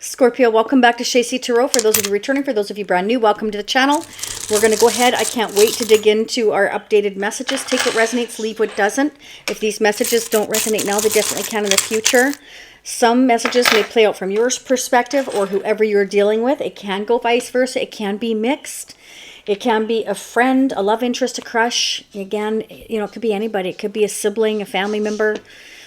Scorpio, welcome back to Shacy Tarot. For those of you returning, for those of you brand new, welcome to the channel. We're going to go ahead. I can't wait to dig into our updated messages. Take what resonates, leave what doesn't. If these messages don't resonate now, they definitely can in the future. Some messages may play out from your perspective or whoever you're dealing with. It can go vice versa. It can be mixed. It can be a friend, a love interest, a crush. Again, you know, it could be anybody. It could be a sibling, a family member,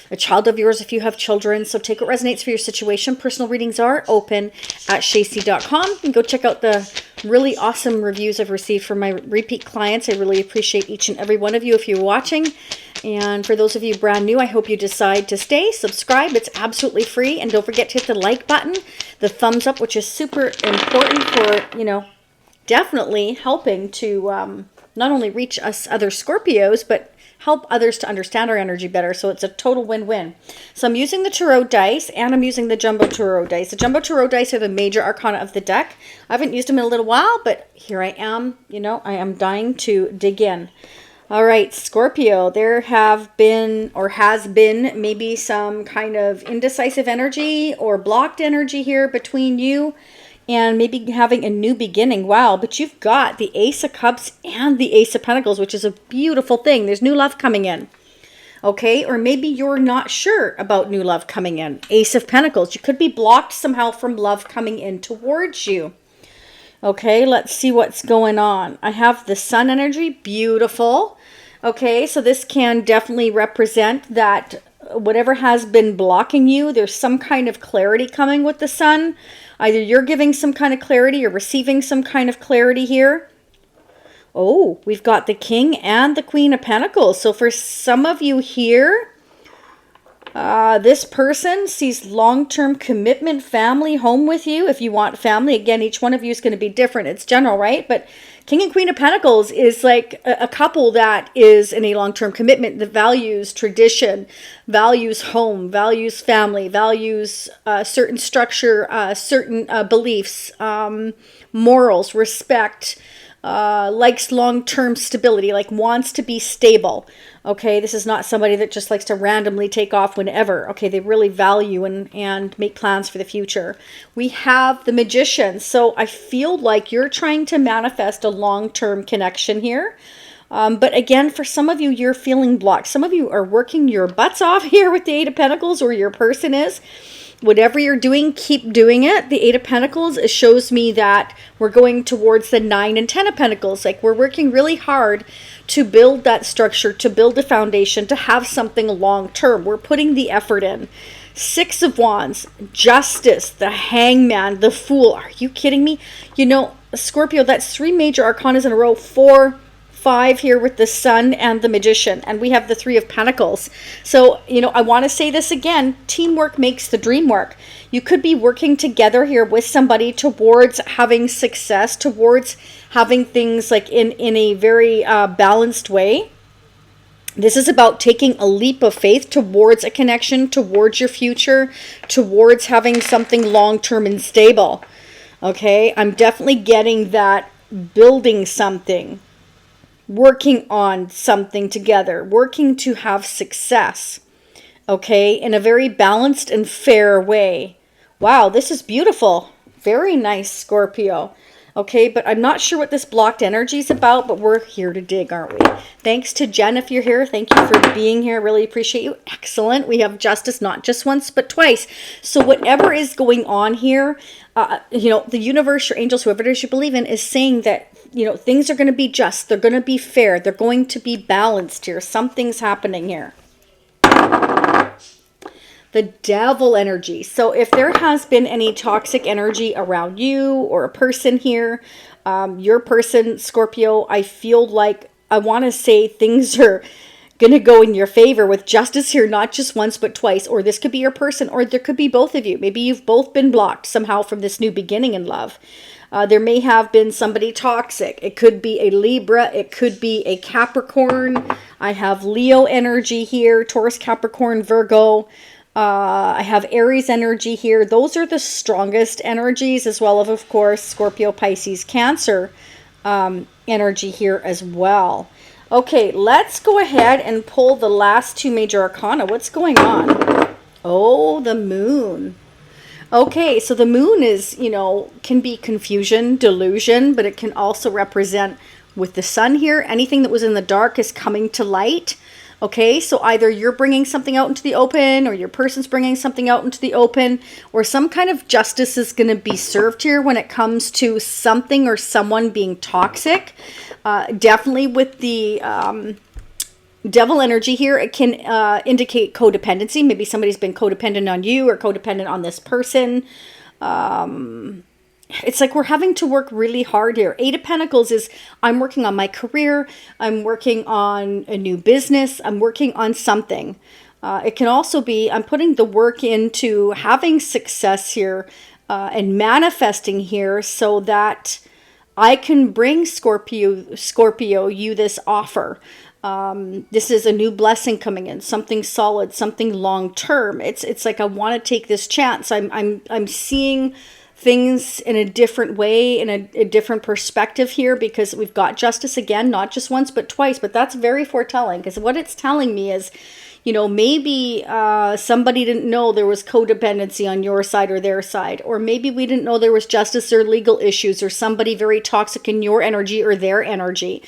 a child of yours if you have children. So take what resonates for your situation. Personal readings are open at shacy.com. And go check out the really awesome reviews I've received from my repeat clients. I really appreciate each and every one of you if you're watching. And for those of you brand new, I hope you decide to stay, subscribe. It's absolutely free. And don't forget to hit the like button, the thumbs up, which is super important for, you know, definitely helping to not only reach us other Scorpios, but help others to understand our energy better. So it's a total win-win. So I'm using the Tarot dice and I'm using the Jumbo Tarot dice. The Jumbo Tarot dice are the major arcana of the deck. I haven't used them in a little while, but here I am. You know, I am dying to dig in. All right, Scorpio, there have been or has been maybe some kind of indecisive energy or blocked energy here between you and maybe having a new beginning. Wow, but you've got the Ace of Cups and the Ace of Pentacles, which is a beautiful thing. There's new love coming in. Okay, or maybe you're not sure about new love coming in. Ace of Pentacles, you could be blocked somehow from love coming in towards you. Okay, let's see what's going on. I have the Sun energy, beautiful. Okay, so this can definitely represent that whatever has been blocking you, there's some kind of clarity coming with the Sun. Either you're giving some kind of clarity or receiving some kind of clarity here. Oh, we've got the King and the Queen of Pentacles. So for some of you here, this person sees long-term commitment, family, home with you. If you want family, again, each one of you is going to be different. It's general, right? But King and Queen of Pentacles is like a couple that is in a long-term commitment that values tradition, values home, values family, values certain structure, certain beliefs, morals, respect, likes long-term stability, like wants to be stable. Okay, this is not somebody that just likes to randomly take off whenever. Okay, they really value and make plans for the future. We have the Magician. So I feel like you're trying to manifest a long-term connection here. But again, for some of you, you're feeling blocked. Some of you are working your butts off here with the Eight of Pentacles, or your person is. Whatever you're doing, keep doing it. The Eight of Pentacles, it shows me that we're going towards the 9 and 10 of Pentacles. Like we're working really hard to build that structure, to build a foundation, to have something long term. We're putting the effort in. Six of Wands, Justice, the Hangman, the Fool. Are you kidding me? You know, Scorpio, that's 3 major arcanas in a row. 4, 5 here with the Sun and the Magician, and we have the 3 of Pentacles. So, you know, I want to say this again, teamwork makes the dream work. You could be working together here with somebody towards having success, towards having things like in a very balanced way. This is about taking a leap of faith towards a connection, towards your future, towards having something long-term and stable. Okay, I'm definitely getting that building something, working on something together, working to have success, okay, in a very balanced and fair way. Wow, this is beautiful. Very nice, Scorpio. Okay, but I'm not sure what this blocked energy is about, but we're here to dig, aren't we? Thanks to Jen if you're here. Thank you for being here. Really appreciate you. Excellent. We have Justice not just once, but twice. So whatever is going on here, you know, the universe, your angels, whoever it is you believe in, is saying that, you know, things are going to be just. They're going to be fair. They're going to be balanced here. Something's happening here. The Devil energy. So if there has been any toxic energy around you or a person here, your person, Scorpio, I feel like, I want to say things are going to go in your favor with Justice here, not just once, but twice. Or this could be your person, or there could be both of you. Maybe you've both been blocked somehow from this new beginning in love. There may have been somebody toxic. It could be a Libra. It could be a Capricorn. I have Leo energy here, Taurus, Capricorn, Virgo. I have Aries energy here. Those are the strongest energies, as well as, of course, Scorpio, Pisces, Cancer energy here as well. Okay, let's go ahead and pull the last 2 major arcana. What's going on? Oh, the Moon. Okay, so the moon is, you know, can be confusion, delusion, but it can also represent, with the sun here, anything that was in the dark is coming to light. Okay, so either you're bringing something out into the open, or your person's bringing something out into the open, or some kind of justice is going to be served here when it comes to something or someone being toxic. Definitely with the devil energy here, it can indicate codependency. Maybe somebody's been codependent on you or codependent on this person. It's like we're having to work really hard here. Eight of Pentacles is, I'm working on my career. I'm working on a new business. I'm working on something. It can also be, I'm putting the work into having success here and manifesting here so that I can bring Scorpio, you this offer. This is a new blessing coming in, something solid, something long term. It's like I want to take this chance. I'm seeing things in a different way, in a different perspective here, because we've got justice again, not just once but twice. But that's very foretelling, because what it's telling me is, you know, maybe somebody didn't know there was codependency on your side or their side, or maybe we didn't know there was justice or legal issues, or somebody very toxic in your energy or their energy.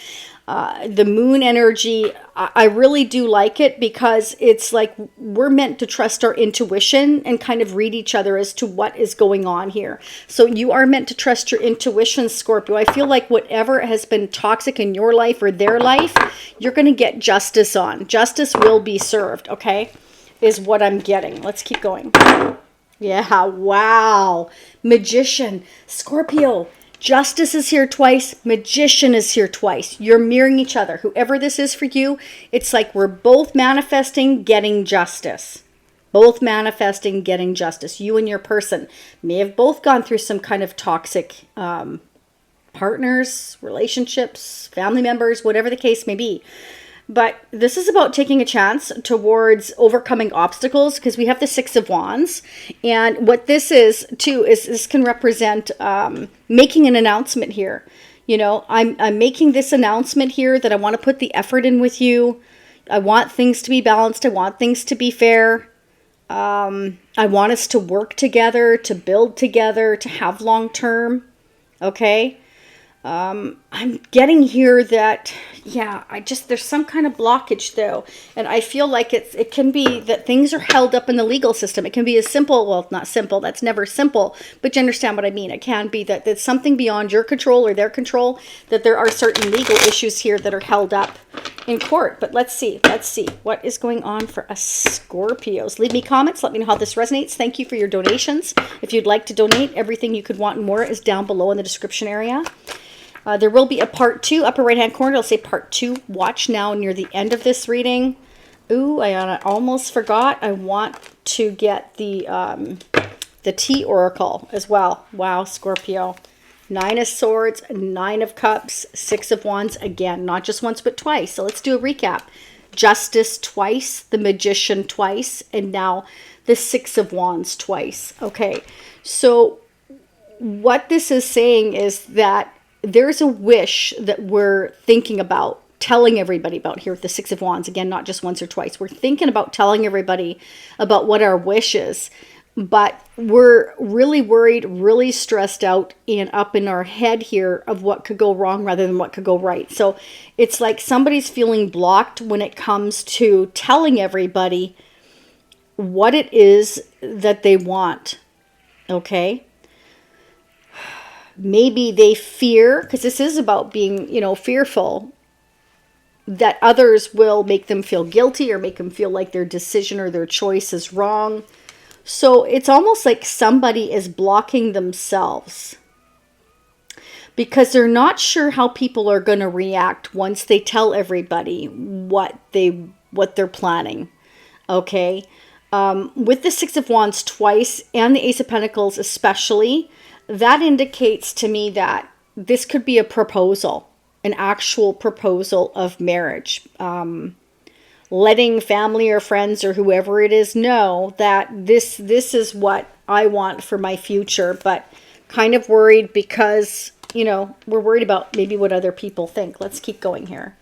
The moon energy, I really do like it, because it's like we're meant to trust our intuition and kind of read each other as to what is going on here. So you are meant to trust your intuition, Scorpio. I feel like whatever has been toxic in your life or their life, you're going to get justice on. Justice will be served, okay, is what I'm getting. Let's keep going. Yeah, wow. Magician, Scorpio. Justice is here twice. Magician is here twice. You're mirroring each other. Whoever this is for you, it's like we're both manifesting, getting justice. Both manifesting, getting justice. You and your person may have both gone through some kind of toxic partners, relationships, family members, whatever the case may be. But this is about taking a chance towards overcoming obstacles, because we have the Six of Wands. And what this is, too, is this can represent making an announcement here. You know, I'm making this announcement here that I want to put the effort in with you. I want things to be balanced. I want things to be fair. I want us to work together, to build together, to have long term. Okay? I'm getting here that, yeah, there's some kind of blockage though. And I feel like it can be that things are held up in the legal system. It can be as simple, well, not simple, that's never simple, but you understand what I mean. It can be that it's something beyond your control or their control, that there are certain legal issues here that are held up in court. But let's see what is going on for us Scorpios. Leave me comments. Let me know how this resonates. Thank you for your donations. If you'd like to donate, everything you could want and more is down below in the description area. There will be a part 2, upper right hand corner. It'll say part 2. Watch now near the end of this reading. Ooh, I almost forgot. I want to get the Tea Oracle as well. Wow, Scorpio. 9 of Swords, 9 of Cups, 6 of Wands. Again, not just once but twice. So let's do a recap. Justice twice, the Magician twice, and now the 6 of Wands twice. Okay, so what this is saying is that there's a wish that we're thinking about telling everybody about here with the 6 of Wands. Again, not just once or twice. We're thinking about telling everybody about what our wish is, but we're really worried, really stressed out and up in our head here of what could go wrong rather than what could go right. So it's like somebody's feeling blocked when it comes to telling everybody what it is that they want. Okay? Maybe they fear, because this is about being, you know, fearful, that others will make them feel guilty or make them feel like their decision or their choice is wrong. So it's almost like somebody is blocking themselves because they're not sure how people are going to react once they tell everybody what they're planning. Okay? With the 6 of Wands twice and the Ace of Pentacles especially, that indicates to me that this could be a proposal, an actual proposal of marriage. Letting family or friends or whoever it is know that this is what I want for my future, but kind of worried because, you know, we're worried about maybe what other people think. Let's keep going here.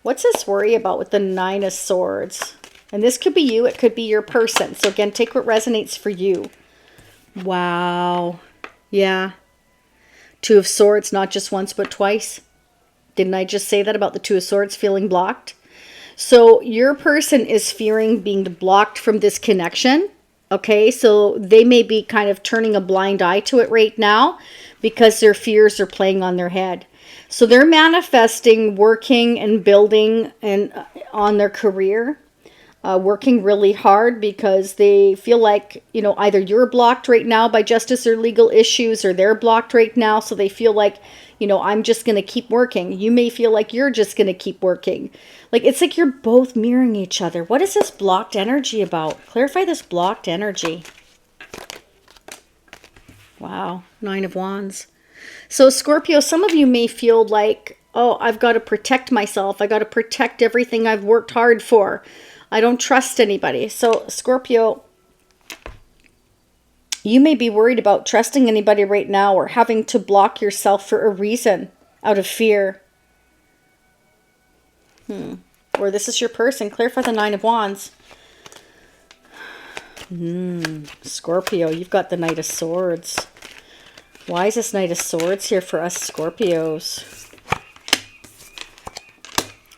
What's this worry about with the 9 of Swords? And this could be you, it could be your person. So again, take what resonates for you. Wow. Yeah. Two of Swords, not just once, but twice. Didn't I just say that about the Two of Swords feeling blocked? So your person is fearing being blocked from this connection. Okay, so they may be kind of turning a blind eye to it right now because their fears are playing on their head. So they're manifesting, working and building and on their career, working really hard because they feel like, you know, either you're blocked right now by justice or legal issues, or they're blocked right now. So they feel like, you know, I'm just going to keep working. You may feel like you're just going to keep working. Like, it's like you're both mirroring each other. What is this blocked energy about? Clarify this blocked energy. Wow. Nine of Wands. So Scorpio, some of you may feel like, oh, I've got to protect myself. I got to protect everything I've worked hard for. I don't trust anybody. So Scorpio, you may be worried about trusting anybody right now, or having to block yourself for a reason out of fear. Or this is your person. Clarify the Nine of Wands. Scorpio, you've got the Knight of Swords. Why is this Knight of Swords here for us Scorpios?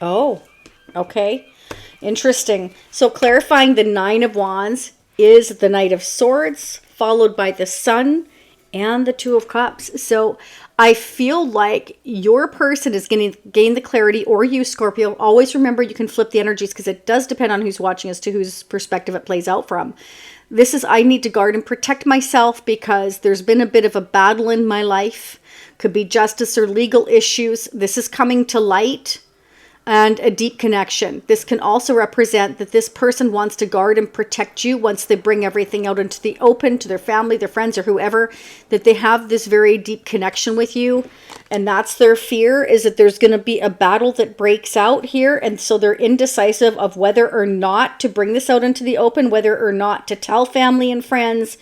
Oh, okay. Interesting. So clarifying the Nine of Wands is the Knight of Swords, followed by the Sun and the Two of Cups. So I feel like your person is going to gain the clarity, or you, Scorpio. Always remember you can flip the energies because it does depend on who's watching as to whose perspective it plays out from. This is, I need to guard and protect myself because there's been a bit of a battle in my life. Could be justice or legal issues. This is coming to light. And a deep connection. This can also represent that this person wants to guard and protect you once they bring everything out into the open to their family, their friends, or whoever, that they have this very deep connection with you. And that's their fear, is that there's going to be a battle that breaks out here. And so they're indecisive of whether or not to bring this out into the open, whether or not to tell family and friends.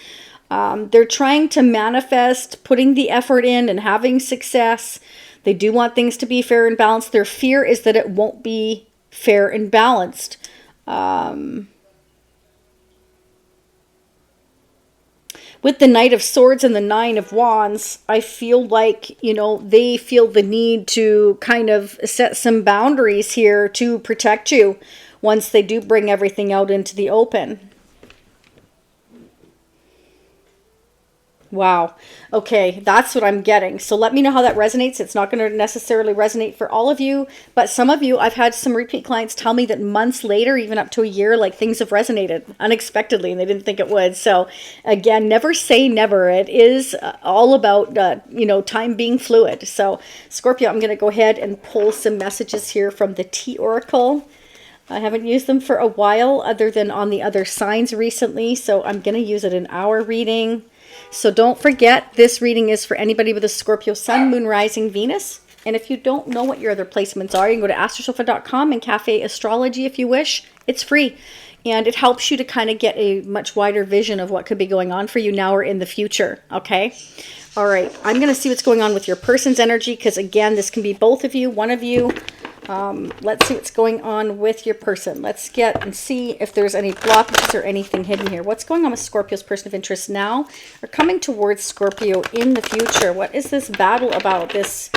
They're trying to manifest, putting the effort in and having success. They do want things to be fair and balanced. Their fear is that it won't be fair and balanced. With the Knight of Swords and the Nine of Wands, I feel like, you know, they feel the need to kind of set some boundaries here to protect you once they do bring everything out into the open. Wow. Okay, that's what I'm getting. So let me know how that resonates. It's not going to necessarily resonate for all of you, but some of you, I've had some repeat clients tell me that months later, even up to a year, like things have resonated unexpectedly and they didn't think it would. So again, never say never. It is all about, you know, time being fluid. So Scorpio, I'm going to go ahead and pull some messages here from the Tea Oracle. I haven't used them for a while other than on the other signs recently. So I'm going to use it in our reading. So don't forget, this reading is for anybody with a Scorpio Sun, Moon, Rising, Venus. And if you don't know what your other placements are, you can go to astrosofa.com and Cafe Astrology if you wish. It's free. And it helps you to kind of get a much wider vision of what could be going on for you now or in the future. Okay? All right. I'm going to see what's going on with your person's energy because, again, this can be both of you, one of you. Let's see what's going on with your person. Let's get and see if there's any blockages or anything hidden here. What's going on with Scorpio's person of interest now or coming towards Scorpio in the future? What is this battle about, this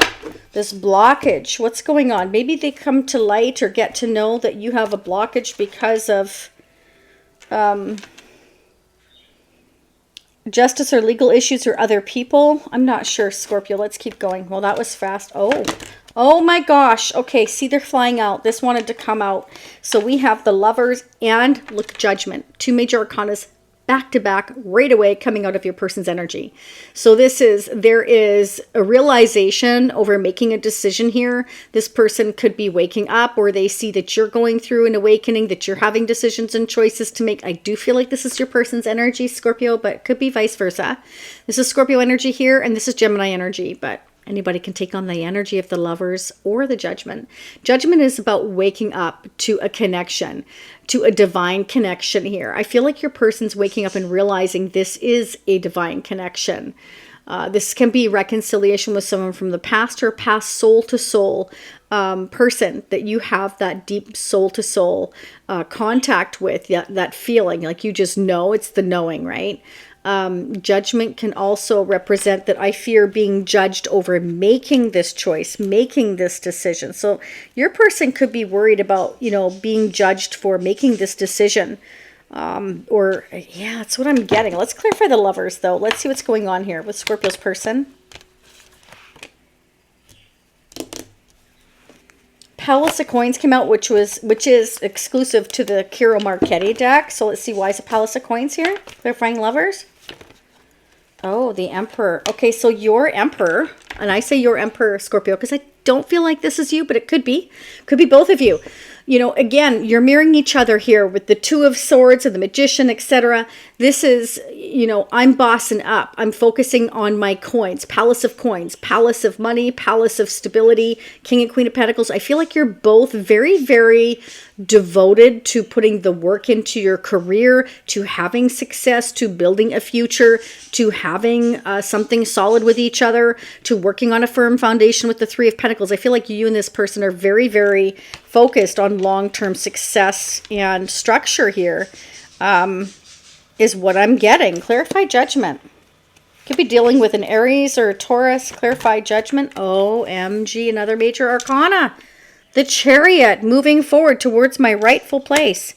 blockage? What's going on? Maybe they come to light or get to know that you have a blockage because of justice or legal issues or other people. I'm not sure, Scorpio. Let's keep going. Well, that was fast. Oh my gosh. Okay, see, they're flying out. This wanted to come out. So we have the Lovers and, look, Judgment. Two major arcanas back to back right away coming out of your person's energy. So there is a realization over making a decision here. This person could be waking up, or they see that you're going through an awakening, that you're having decisions and choices to make. I do feel like this is your person's energy, Scorpio, but it could be vice versa. This is Scorpio energy here, and this is Gemini energy, but anybody can take on the energy of the Lovers or the Judgment. Judgment is about waking up to a connection, to a divine connection here. I feel like your person's waking up and realizing this is a divine connection. This can be reconciliation with someone from the past or past soul-to-soul person that you have that deep soul-to-soul contact with, that feeling. Like you just know, it's the knowing, right? Judgment can also represent that I fear being judged over making this choice, making this decision. So your person could be worried about, you know, being judged for making this decision. Or yeah, that's what I'm getting. Let's clarify the Lovers though. Let's see what's going on here with Scorpio's person. Palace of Coins came out, which is exclusive to the Kiro Marchetti deck. So let's see, why is a Palace of Coins here? Clarifying Lovers. Oh, the Emperor. Okay, so your Emperor, and I say your Emperor, Scorpio, because I don't feel like this is you, but it could be. Could be both of you. You know, again, you're mirroring each other here with the Two of Swords and the Magician, etc. This is, you know, I'm bossing up. I'm focusing on my coins. Palace of Coins, Palace of Money, Palace of Stability, King and Queen of Pentacles. I feel like you're both very, very devoted to putting the work into your career, to having success, to building a future, to having something solid with each other, to working on a firm foundation with the Three of Pentacles. I feel like you and this person are very, very focused on long-term success and structure here, is what I'm getting. Clarify Judgment. Could be dealing with an Aries or a Taurus. Clarify Judgment. OMG, another major arcana. The Chariot, moving forward towards my rightful place.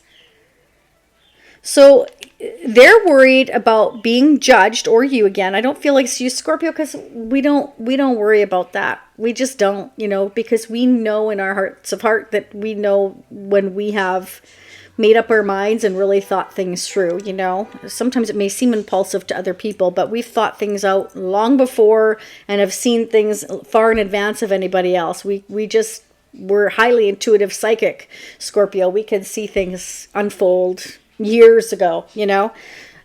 So they're worried about being judged, or you again. I don't feel like it's you, Scorpio, because we don't worry about that. We just don't, you know, because we know in our hearts of heart that we know when we have made up our minds and really thought things through, you know. Sometimes it may seem impulsive to other people, but we've thought things out long before and have seen things far in advance of anybody else. We're highly intuitive psychic, Scorpio. We can see things unfold years ago, you know.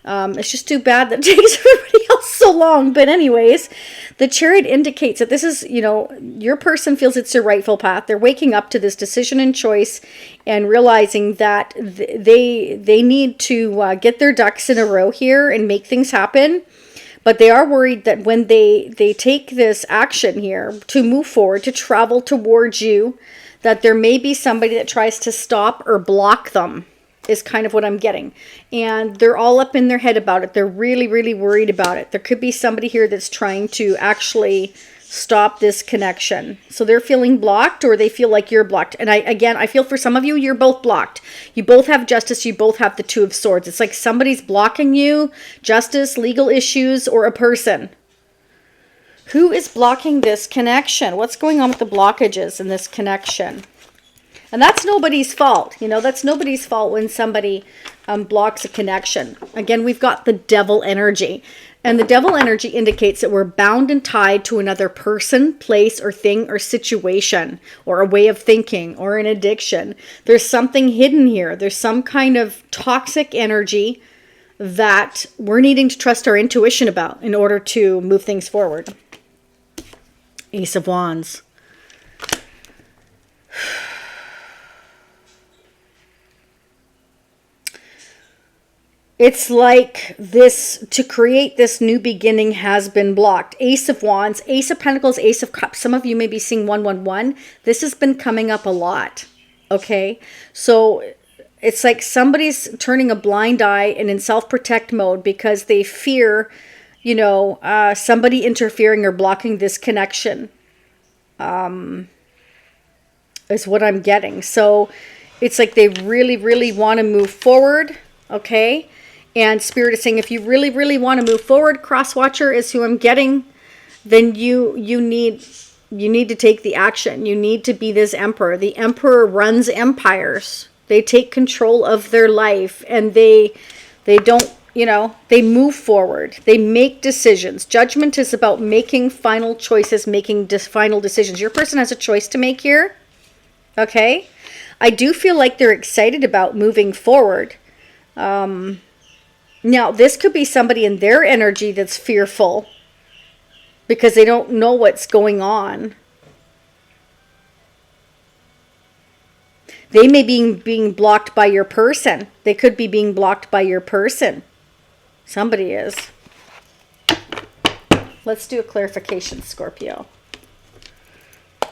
It's just too bad that it takes everybody else so long. But anyways, the Chariot indicates that this is, you know, your person feels it's their rightful path. They're waking up to this decision and choice and realizing that they need to get their ducks in a row here and make things happen. But they are worried that when they take this action here to move forward, to travel towards you, that there may be somebody that tries to stop or block them, is kind of what I'm getting. And they're all up in their head about it. They're really, really worried about it. There could be somebody here that's trying to actually stop this connection. So they're feeling blocked, or they feel like you're blocked. And I feel for some of you, you're both blocked. You both have Justice. You both have the Two of Swords. It's like somebody's blocking you. Justice, legal issues, or a person. Who is blocking this connection? What's going on with the blockages in this connection? And that's nobody's fault. You know, that's nobody's fault when somebody blocks a connection. Again, we've got the Devil energy. And the Devil energy indicates that we're bound and tied to another person, place, or thing, or situation, or a way of thinking, or an addiction. There's something hidden here. There's some kind of toxic energy that we're needing to trust our intuition about in order to move things forward. Ace of Wands. It's like this, to create this new beginning has been blocked. Ace of Wands, Ace of Pentacles, Ace of Cups. Some of you may be seeing 111. This has been coming up a lot. Okay. So it's like somebody's turning a blind eye and in self-protect mode because they fear, you know, somebody interfering or blocking this connection. Is what I'm getting. So it's like they really, really want to move forward. Okay. And Spirit is saying, if you really, really want to move forward, Crosswatcher is who I'm getting, then you need to take the action. You need to be this Emperor. The Emperor runs empires. They take control of their life, and they don't, you know, they move forward. They make decisions. Judgment is about making final choices, making final decisions. Your person has a choice to make here. Okay. I do feel like they're excited about moving forward. Now, this could be somebody in their energy that's fearful because they don't know what's going on. They may be being blocked by your person. They could be being blocked by your person. Somebody is. Let's do a clarification, Scorpio.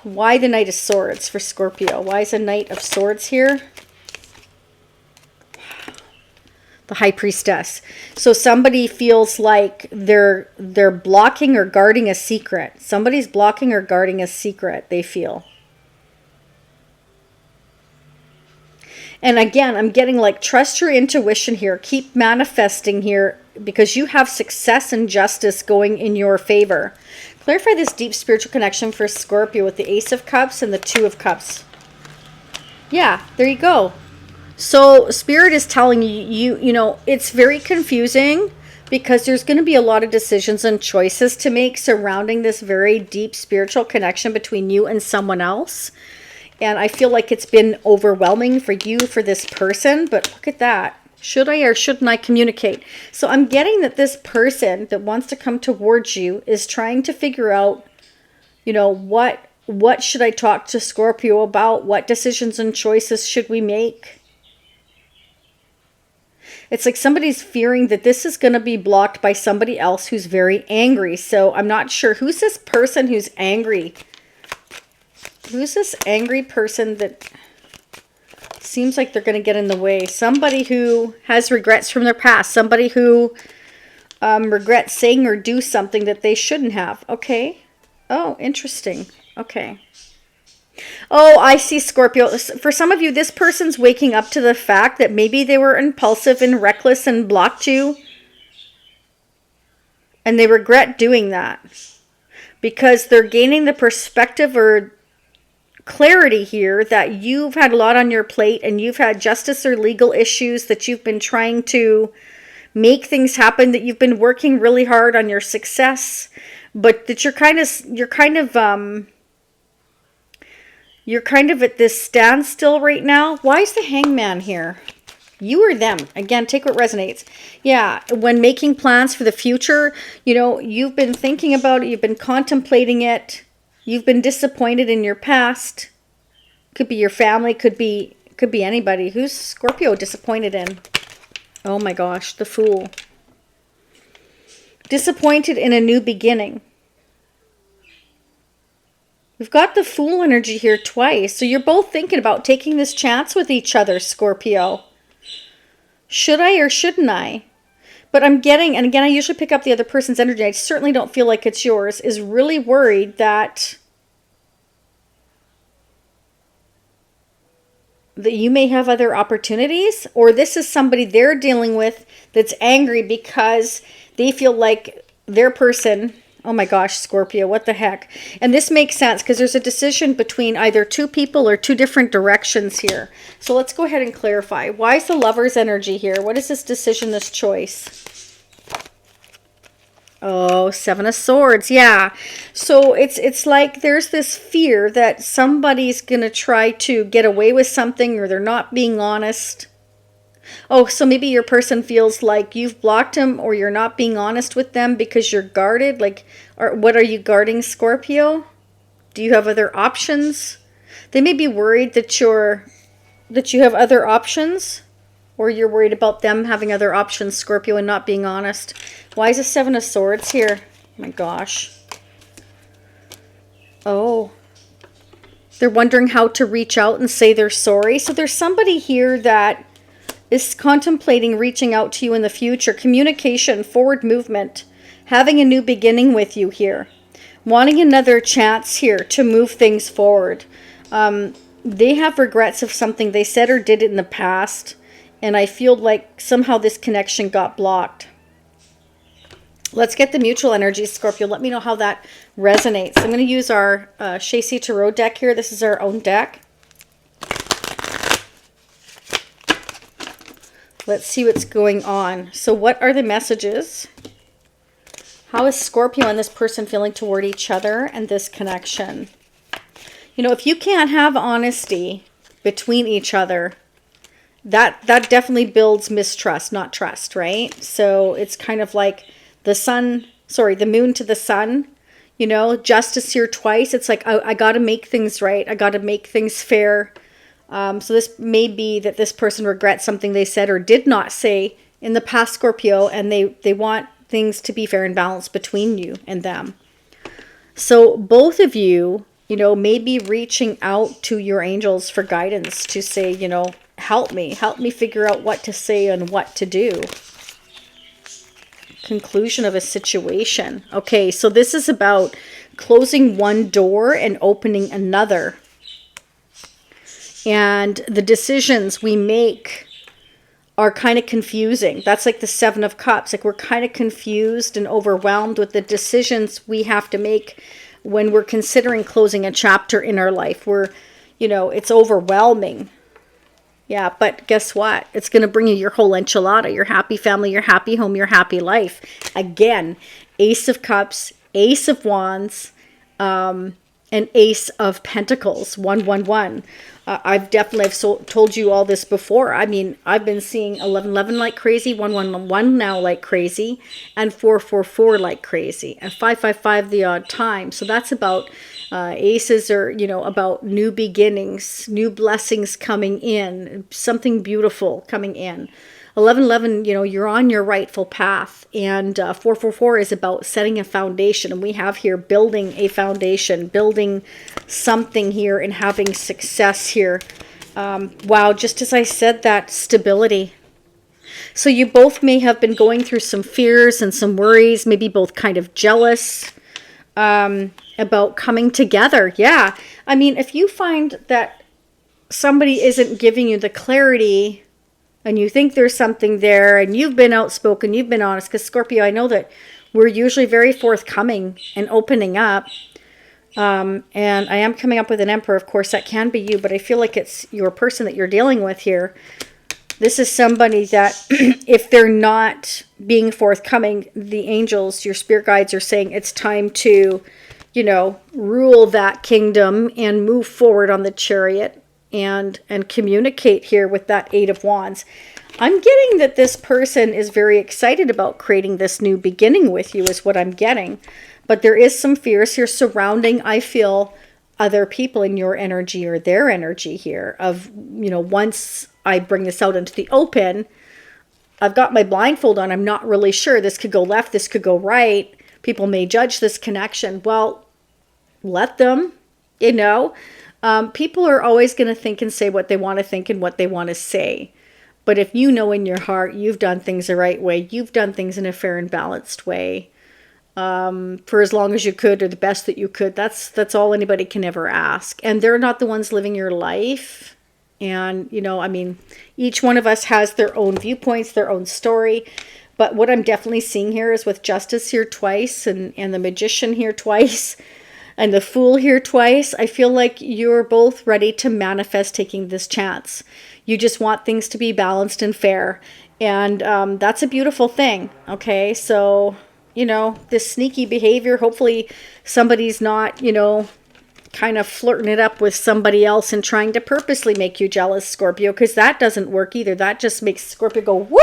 Why the Knight of Swords for Scorpio? Why is a Knight of Swords here? the High Priestess. So somebody feels like they're blocking or guarding a secret. Somebody's blocking or guarding a secret, they feel. And again, I'm getting like, trust your intuition here. Keep manifesting here, because you have success and justice going in your favor. Clarify this deep spiritual connection for Scorpio with the Ace of Cups and the Two of Cups. Yeah, there you go. So Spirit is telling you, you know, it's very confusing because there's going to be a lot of decisions and choices to make surrounding this very deep spiritual connection between you and someone else. And I feel like it's been overwhelming for you, for this person. But look at that. Should I or shouldn't I communicate? So I'm getting that this person that wants to come towards you is trying to figure out, you know, what should I talk to Scorpio about? What decisions and choices should we make? It's like somebody's fearing that this is going to be blocked by somebody else who's very angry. So I'm not sure. Who's this person who's angry? Who's this angry person that seems like they're going to get in the way? Somebody who has regrets from their past. Somebody who regrets saying or do something that they shouldn't have. Okay. Oh, interesting. Okay. Oh, I see, Scorpio. For some of you, this person's waking up to the fact that maybe they were impulsive and reckless and blocked you. And they regret doing that. Because they're gaining the perspective or clarity here that you've had a lot on your plate and you've had justice or legal issues that you've been trying to make things happen, that you've been working really hard on your success, but that you're kind of at this standstill right now. Why is the Hangman here? You or them? Again, take what resonates. Yeah, when making plans for the future, you know, you've been thinking about it, you've been contemplating it, you've been disappointed in your past. Could be your family, could be anybody. Who's Scorpio disappointed in? Oh my gosh, the Fool. Disappointed in a new beginning. We've got the Fool energy here twice. So you're both thinking about taking this chance with each other, Scorpio. Should I or shouldn't I? But I'm getting, and again, I usually pick up the other person's energy. I certainly don't feel like it's yours. Is really worried that you may have other opportunities. Or this is somebody they're dealing with that's angry because they feel like their person... Oh my gosh, Scorpio, what the heck? And this makes sense because there's a decision between either two people or two different directions here. So let's go ahead and clarify. Why is the Lover's energy here? What is this decision, this choice? Oh, Seven of Swords. Yeah. So it's like there's this fear that somebody's going to try to get away with something, or they're not being honest. Oh, so maybe your person feels like you've blocked them, or you're not being honest with them because you're guarded. Like, or what are you guarding, Scorpio? Do you have other options? They may be worried that you have other options, or you're worried about them having other options, Scorpio, and not being honest. Why is the Seven of Swords here? Oh my gosh. Oh. They're wondering how to reach out and say they're sorry. So there's somebody here that is contemplating reaching out to you in the future. Communication, forward movement, having a new beginning with you here, wanting another chance here to move things forward. They have regrets of something they said or did in the past, and I feel like somehow this connection got blocked. Let's get the mutual energy, Scorpio. Let me know how that resonates. I'm going to use our Shacy Tarot deck here. This is our own deck. Let's see what's going on. So what are the messages? How is Scorpio and this person feeling toward each other and this connection? You know, if you can't have honesty between each other, that definitely builds mistrust, not trust, right? So it's kind of like the moon to the sun, you know, justice here twice. It's like, I got to make things right. I got to make things fair. So this may be that this person regrets something they said or did not say in the past, Scorpio, and they want things to be fair and balanced between you and them. So both of you, you know, may be reaching out to your angels for guidance to say, you know, help me figure out what to say and what to do. Conclusion of a situation. Okay, so this is about closing one door and opening another. And the decisions we make are kind of confusing. That's like the Seven of Cups. Like we're kind of confused and overwhelmed with the decisions we have to make when we're considering closing a chapter in our life. We're, you know, it's overwhelming. Yeah, but guess what? It's going to bring you your whole enchilada, your happy family, your happy home, your happy life. Again, Ace of Cups, Ace of Wands, and Ace of Pentacles, 111. I've told you all this before. I mean, I've been seeing 1111 like crazy, 111 now like crazy, and 444 like crazy, and 555 the odd time. So that's about aces are, you know, about new beginnings, new blessings coming in, something beautiful coming in. 1111, you know, you're on your rightful path. And 444 is about setting a foundation. And we have here building a foundation, building something here and having success here. Wow, just as I said that, stability. So you both may have been going through some fears and some worries, maybe both kind of jealous about coming together. Yeah, I mean, if you find that somebody isn't giving you the clarity and you think there's something there and you've been outspoken, you've been honest, because Scorpio, I know that we're usually very forthcoming and opening up. And I am coming up with an Emperor. Of course, that can be you, but I feel like it's your person that you're dealing with here. This is somebody that if they're not being forthcoming, the angels, your spirit guides are saying it's time to, you know, rule that kingdom and move forward on the chariot. And communicate here with that Eight of Wands. I'm getting that this person is very excited about creating this new beginning with you is what I'm getting. But there is some fears here surrounding, I feel, other people in your energy or their energy here of, you know, once I bring this out into the open, I've got my blindfold on. I'm not really sure. This could go left. This could go right. People may judge this connection. Well, let them, you know. People are always going to think and say what they want to think and what they want to say. But if you know in your heart you've done things the right way, you've done things in a fair and balanced way, for as long as you could or the best that you could, that's all anybody can ever ask. And they're not the ones living your life. And, you know, I mean, each one of us has their own viewpoints, their own story. But what I'm definitely seeing here is with Justice here twice and the Magician here twice, and the Fool here twice, I feel like you're both ready to manifest taking this chance. You just want things to be balanced and fair. And that's a beautiful thing, okay? So, you know, this sneaky behavior, hopefully somebody's not, you know, kind of flirting it up with somebody else and trying to purposely make you jealous, Scorpio, because that doesn't work either. That just makes Scorpio go whoop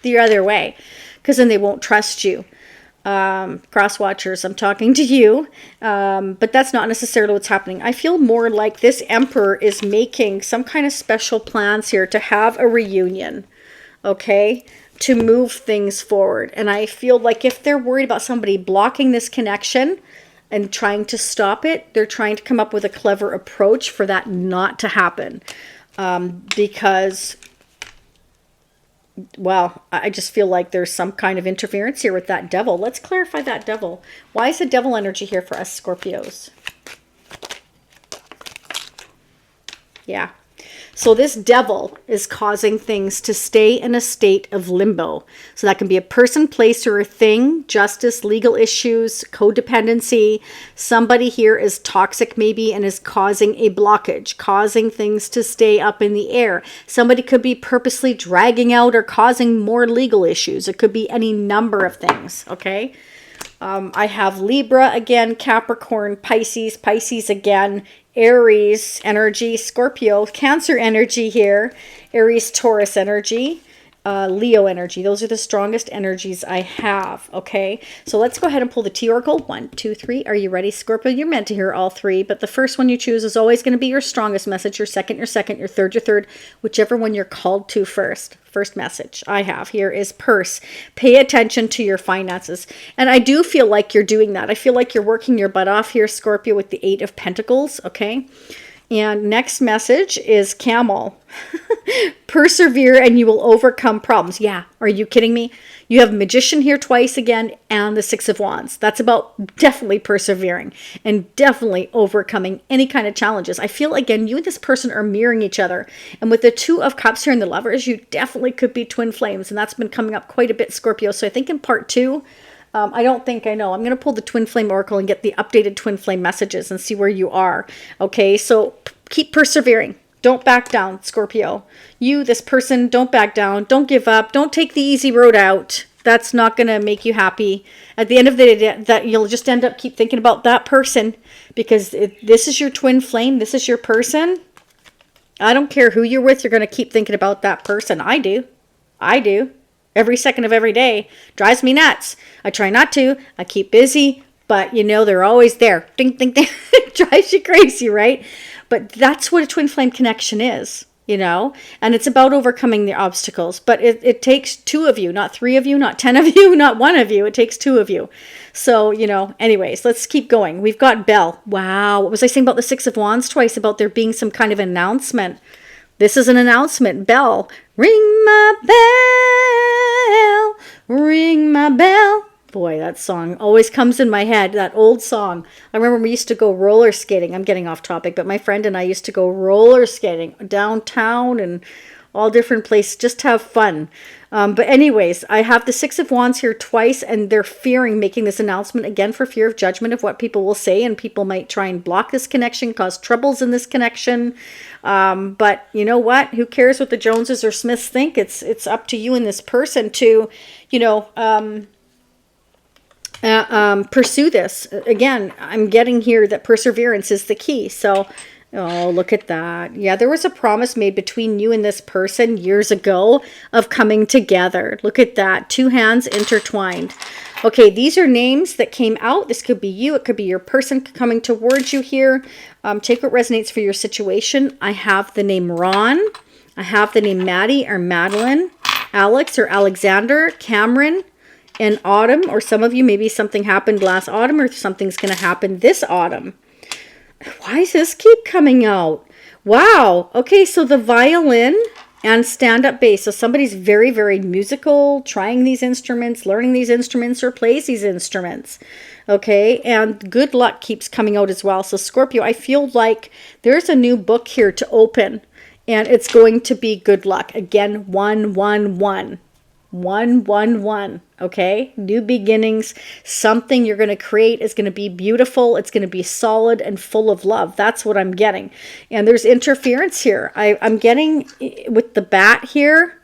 the other way, because then they won't trust you. Crosswatchers, I'm talking to you, but that's not necessarily what's happening. I feel more like this Emperor is making some kind of special plans here to have a reunion, okay, to move things forward. And I feel like if they're worried about somebody blocking this connection and trying to stop it, they're trying to come up with a clever approach for that not to happen, because, well, I just feel like there's some kind of interference here with that Devil. Let's clarify that Devil. Why is the Devil energy here for us Scorpios? Yeah. So this Devil is causing things to stay in a state of limbo. So that can be a person, place, or a thing, justice, legal issues, codependency. Somebody here is toxic maybe and is causing a blockage, causing things to stay up in the air. Somebody could be purposely dragging out or causing more legal issues. It could be any number of things, okay? I have Libra again, Capricorn, Pisces again, Aries energy, Scorpio, Cancer energy here, Aries, Taurus energy, Leo energy. Those are the strongest energies I have, okay? So let's go ahead and pull the T Oracle. 1, 2, 3. Are you ready, Scorpio? You're meant to hear all three, but the first one you choose is always going to be your strongest message, your second, your third, whichever one you're called to first. First message I have here is purse. Pay attention to your finances. And I do feel like you're doing that. I feel like you're working your butt off here, Scorpio, with the 8 of Pentacles, okay? And next message is camel. Persevere and you will overcome problems. Yeah, are you kidding me? You have Magician here twice again and the Six of Wands. That's about definitely persevering and definitely overcoming any kind of challenges. I feel, again, you and this person are mirroring each other. And with the Two of Cups here and the Lovers, you definitely could be twin flames. And that's been coming up quite a bit, Scorpio. So I think in part 2, I don't think I know. I'm going to pull the Twin Flame Oracle and get the updated Twin Flame messages and see where you are. Okay, so keep persevering. Don't back down, Scorpio. You, this person, don't back down. Don't give up. Don't take the easy road out. That's not going to make you happy. At the end of the day, that you'll just end up keep thinking about that person, because this is your twin flame. This is your person. I don't care who you're with. You're going to keep thinking about that person. I do. I do. Every second of every day. Drives me nuts. I try not to. I keep busy. But, you know, they're always there. Ding, ding, ding. It drives you crazy, right? But that's what a twin flame connection is, you know? And it's about overcoming the obstacles. But it takes 2 of you, not 3 of you, not 10 of you, not 1 of you. It takes 2 of you. So, you know, anyways, let's keep going. We've got Bell. Wow. What was I saying about the Six of Wands twice? About there being some kind of announcement. This is an announcement. Bell. Ring my bell. Ring my bell. Boy, that song always comes in my head, that old song. I remember we used to go roller skating. I'm getting off topic, but my friend and I used to go roller skating downtown and all different places, just to have fun. But anyways, I have the Six of Wands here twice, and they're fearing making this announcement, again, for fear of judgment of what people will say, and people might try and block this connection, cause troubles in this connection. But you know what? Who cares what the Joneses or Smiths think? It's up to you and this person to, you know, pursue this. Again, I'm getting here that perseverance is the key. So, oh, look at that. Yeah, there was a promise made between you and this person years ago of coming together. Look at that. 2 hands intertwined. Okay, these are names that came out. This could be you. It could be your person coming towards you here. Take what resonates for your situation. I have the name Ron. I have the name Maddie or Madeline, Alex or Alexander, Cameron, in autumn, or some of you, maybe something happened last autumn or something's going to happen this autumn. Why does this keep coming out? Wow. Okay, so the violin and stand-up bass. So somebody's very, very musical, trying these instruments, learning these instruments, or plays these instruments. Okay, and good luck keeps coming out as well. So Scorpio, I feel like there's a new book here to open, and it's going to be good luck. Again, 111. 111. Okay, new beginnings. Something you're going to create is going to be beautiful. It's going to be solid and full of love. That's what I'm getting. And there's interference here. I'm getting with the bat here,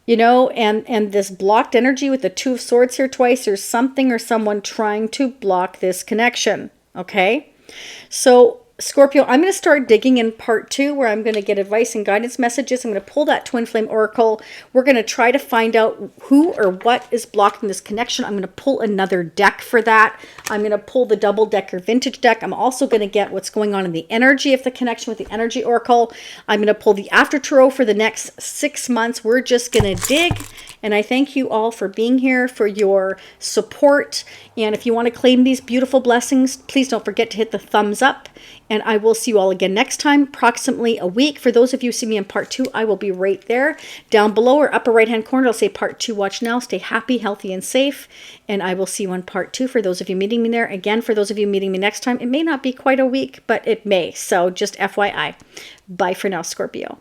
you know, and this blocked energy with the Two of Swords here twice. There's something or someone trying to block this connection. Okay, so Scorpio, I'm going to start digging in part 2, where I'm going to get advice and guidance messages. I'm going to pull that Twin Flame Oracle. We're going to try to find out who or what is blocking this connection. I'm going to pull another deck for that. I'm going to pull the Double Decker Vintage deck. I'm also going to get what's going on in the energy of the connection with the Energy Oracle. I'm going to pull the After Tarot for the next 6 months. We're just going to dig. And I thank you all for being here, for your support. And if you want to claim these beautiful blessings, please don't forget to hit the thumbs up. And I will see you all again next time, approximately a week. For those of you who see me in part 2, I will be right there. Down below or upper right-hand corner, I'll say part 2, watch now. Stay happy, healthy, and safe. And I will see you on part 2 for those of you meeting me there. Again, for those of you meeting me next time, it may not be quite a week, but it may. So just FYI. Bye for now, Scorpio.